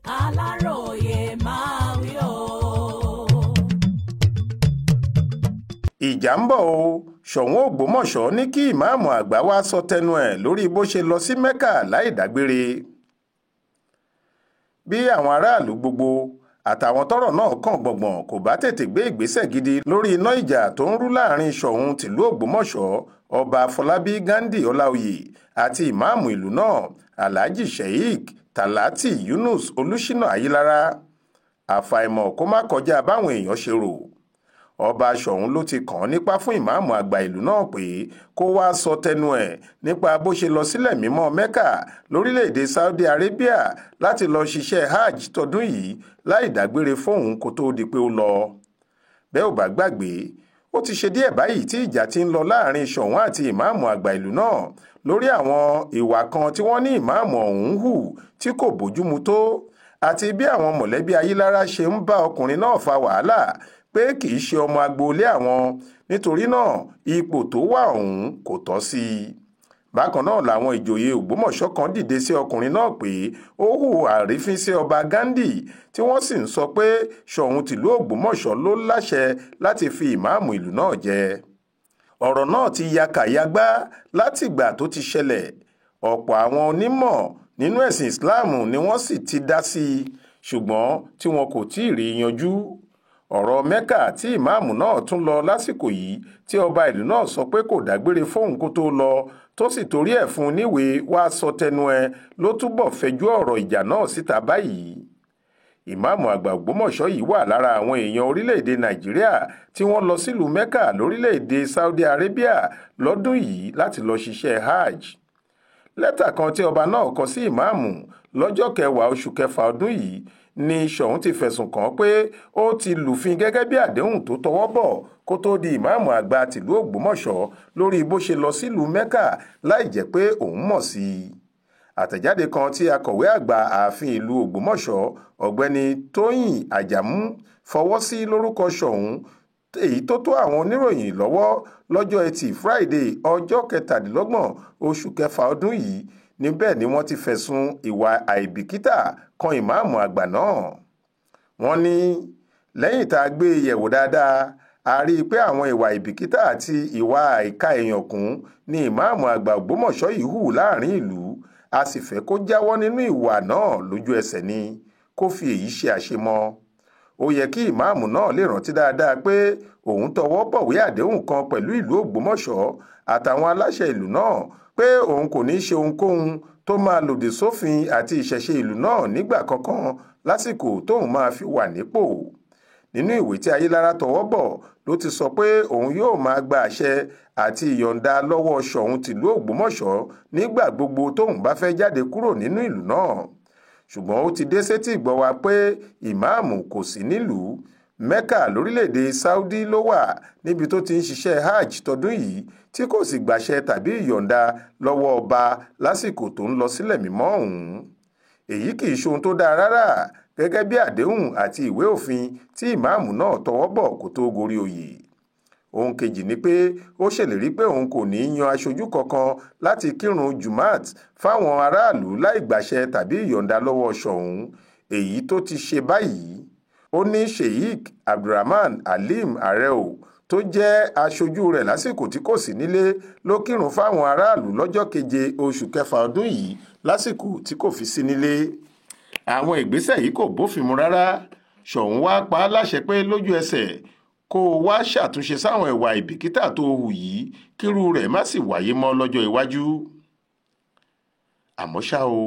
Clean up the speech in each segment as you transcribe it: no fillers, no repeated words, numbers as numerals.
Aláròyé máa wí o. Ìjà ń bọ̀ o. Ṣọ̀ún Ògbómọ̀ṣọ́ ní kí ìmáàmù àgbà wá sọ tẹnu ẹ̀ lórí bó ṣe lọ sí Mẹ́kà láì dágbére. Bí àwọn aráàlú gbogbo àtàwọn tọ́rọ̀ náà kàn gbọ̀ngbọ̀n kò bá tètè gbé ìgbésẹ̀ gidi lórí iná ìjà tó ń rú láàrin Ṣọ̀ún tìlú Ògbómọ̀ṣọ́ ọba Afọlábí Ghandi Ọláoyè àti ìmáàmù ìlú náà Alhaji Sheikh Talati Yunus Olúṣínà Ayílára, àfàìmọ̀ kó má kọjá báwọn èèyàn ṣe rò. Ọba Ṣọ̀ún ló ti kàn án nípá fún ìmáàmù àgbà ìlú náà pé kó wá sọ tẹnu ẹ̀ nípa bó ṣe lọ sílẹ̀ mímọ́ Mẹ́kà lórílẹ̀‐èdè Saudi Arabia láti lọ ṣiṣẹ́ hajj tọdún yìí láì dágbére fóun kó tóó di pé ó lọ. Bẹ́ẹ̀ ò bá gbàgbé, ó ti ṣe díẹ̀ báyìí tí ìjà ti ń lọ láàrin Ṣọ̀ún àti ìmáàmù àgbà ìlú náà lórí àwọn ìwà kan tí wọ́n ní ìmáàmù ọ̀hún hù tí kò bójúmu tó, àti bí àwọn mọ̀lẹ́bí Ayílára ṣe ń bá ọkùnrin náà fa wàhálà pé kì í ṣe ọmọ agboolé àwọn, nítorí náà ipò tó wà ọ̀hún kò tọ́ sí i. Bákan náà làwọn ìjòyè Ògbómọ̀ṣọ́ kan dìde sí ọkùnrin náà pé ó hù àrífín sí ọba Ghandi, tí wọ́n sì ń sọ pé Ṣọ̀ún tìlú Ògbómọ̀ṣọ́ ló láṣẹ láti fi ìmáàmù ìlú náà jẹ. Ọ̀rọ̀ náà ti ya kàyágbá látìgbà tó ti ṣẹlẹ̀. Ọ̀pọ̀ àwọn onímọ̀ nínú ẹ̀sìn Ìsìláàmù ni wọ́n sì ti dá sí i, ṣùgbọ́n tí wọn kò tí ì rí yanjú. Ọ̀rọ̀ Mẹ́kà tí ìmáàmù náà tún lọ lásìkò yìí tí ọba ìlú náà sọ pé kò dágbére fóun kó tó lọ, tó sì torí ẹ̀ fún un níwèé wá sọ tẹnu ẹ̀, ló túbọ̀ fẹjú ọ̀rọ̀ ìjà náà síta báyìí. Ìmáàmù àgbà Ògbómọ̀ṣọ́ yìí wà lára àwọn èèyàn orílẹ̀-èdè Nàìjíríà tí wọ́n lọ sílùú Mẹ́kà lórílẹ̀-èdè Saudi Arabia lọ́dún yìí láti lọ ṣiṣẹ́ hajj. Lẹ́tà kan tí ọba náà kọ sí ìmáàmù lọ́jọ́ 10 oṣù kẹfà ọdún yìí ni Ṣọ̀ún ti fẹ̀sùn kàn pé ó ti lùfin gẹ́gẹ́ bí àdéhùn tó tọwọ́ bọ̀ kó tó di ìmáàmù àgbà tìlú Ògbómọ̀ṣọ́ lórí bó ṣe lọ sílùú Mẹ́kà láì jẹ́ pé òun mọ̀ sí i. Àtẹ̀jáde kan tí akọ̀wé àgbà ààfin ìlú Ògbómọ̀ṣọ́ ọ̀gbẹ́ni Tóyìn Àjàmú fọwọ́ sí lórúkọ Ṣọ̀ún, èyí tó tó àwọn oníròyìn lọ́wọ́ lọ́jọ́ Ẹtì Friday ọjọ́ 27 oṣù kẹfà ọdún yìí, níbẹ̀ ni wọ́n ti fẹ̀sùn ìwà àìbìkítà kan ìmáàmù àgbà náà. Wọ́n ní lẹ́yìn tá a gbé e yẹ̀wò dáadáa, a rí i pé àwọn ìwà àìbìkítà àti ìwà àìka èèyàn kún ni ìmáàmù àgbà Ògbómọ̀ṣọ́ yìí hù láàrin ìlú. A sì fẹ́ kó jáwọ́ nínú ìwà náà lójú ẹsẹ̀ ni, kó fi èyí ṣe àṣemọ́. Ó yẹ kí ìmáàmù náà lè rántí dáadáa pé òun tọwọ́ bọ̀wé àdéhùn kan pẹ̀lú ìlú Ògbómọ̀ṣọ́ àtàwọn aláṣẹ ìlú náà pé òun kò ní ṣe ohunkóhun tó máa lòdì sófin àti ìṣẹ̀ṣe ìlú náà nígbà kankan lásìkò tóun máa fi wà nípò. Nínú ìwé tí Ayílára tọwọ́ bọ̀ ló ti sọ pé òun yóò máa gba àṣẹ àti ìyọ̀ǹda lọ́wọ́ Ṣọ̀ún tìlú Ògbómọ̀ṣọ́ nígbà gbogbo tóun bá fẹ́ jáde kúrò nínú ìlú náà. Ṣùgbọ́n ó ti dé sétí ìgbọ́ wa pé ìmáàmù kò sí nílùú. Mẹ́kà lórílẹ̀‐èdè Saudi ló wà níbi tó ti ń ṣiṣẹ́ hajj tọdún yìí tí kò sì gbàṣẹ tàbí ìyọ̀ǹda lọ́wọ́ ọba lásìkò tó ń lọ sílẹ̀ mímọ́ ọ̀hún. Èyí kì í ṣe ohun tó dáa rárá, gẹ́gẹ́ bí àdéhùn àti ìwé òfin tí ìmáàmù náà tọwọ́ bọ̀ kó tó gorí oyè. Ohun kejì ni pé ó ṣèlérí pé òun kò ní yan aṣojú kankan láti kírun Jumat fáwọn aráàlú láì gbàṣẹ tàbí ìyọ̀ǹda lọ́wọ́ Ṣọ̀ún, èyí tó ti ṣe báyìí. Ó ní Sheikh Abdulrahman Alim Areo tó jẹ́ aṣojú rẹ̀ lásìkò tí kò sí nílé ló kírun fáwọn aráàlú lọ́jọ́ 7 oṣù kẹfà ọdún yìí lásìkò tí kò fi sí nílé. Àwọn ìgbésẹ̀ yìí kò bófin mu rárá. Ṣọ̀ún wá pa á láṣẹ pé lójú ẹsẹ̀ kó o wá ṣàtúnṣe sáwọn ìwà ìbìkítà tó hù yìí kírú rẹ̀ má sì wáyé mọ́ lọ́jọ́ iwájú. Àmọ́ ṣá o,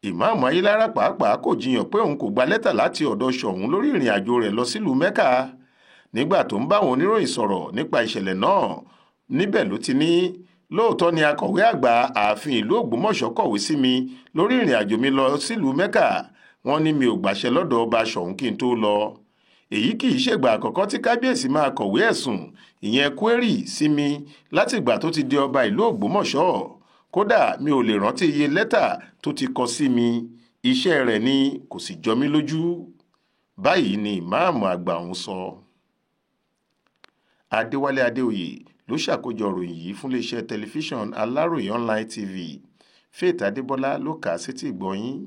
ìmáàmù Ayílára pàápàá kò jiyàn pé òun kò gba lẹ́tà láti ọ̀dọ̀ Ṣọ̀ún lórí ìrìn àjò rẹ̀ lọ sílùú Mẹ́kà. Nígbà tó ń bá àwọn oníròyìn sọ̀rọ̀ nípa ìṣẹ̀lẹ̀ náà, níbẹ̀ ló ti ní lóòótọ́ ni akọ̀wé àgbà ààfin ìlú Ògbómọ̀ṣọ́ kọ̀wé sí mi lórí ìrìn àjò mi lọ sílùú Mẹ́kà. Wọ́n ní mi ò gbàṣẹ lọ́dọ̀ ọba Ṣọ̀ún kí n tó lọ. Èyí kì í ṣègbà àkọ́kọ́ tí kábíyèsí máa kọ̀wé ẹ̀sùn ìyẹn query sí mi látìgbà tó ti di ọba ìlú Ògbómọ̀ṣọ́. Kódà mi ò lè rántí iye lẹ́tà tó ti kọ sí mi. Iṣẹ́ rẹ̀ ni kò sì jọ mí lójú. Báyìí ni ìmáàmù àgbà ọ̀hún sọ. Adéwálé Adéoyè ló ṣàkójọ ìròyìn yìí fún iléeṣẹ́ tẹlifíṣàn Aláròyé online TV. Faith Adébọ́lá ló kà á sétí ìgbọ́ yín.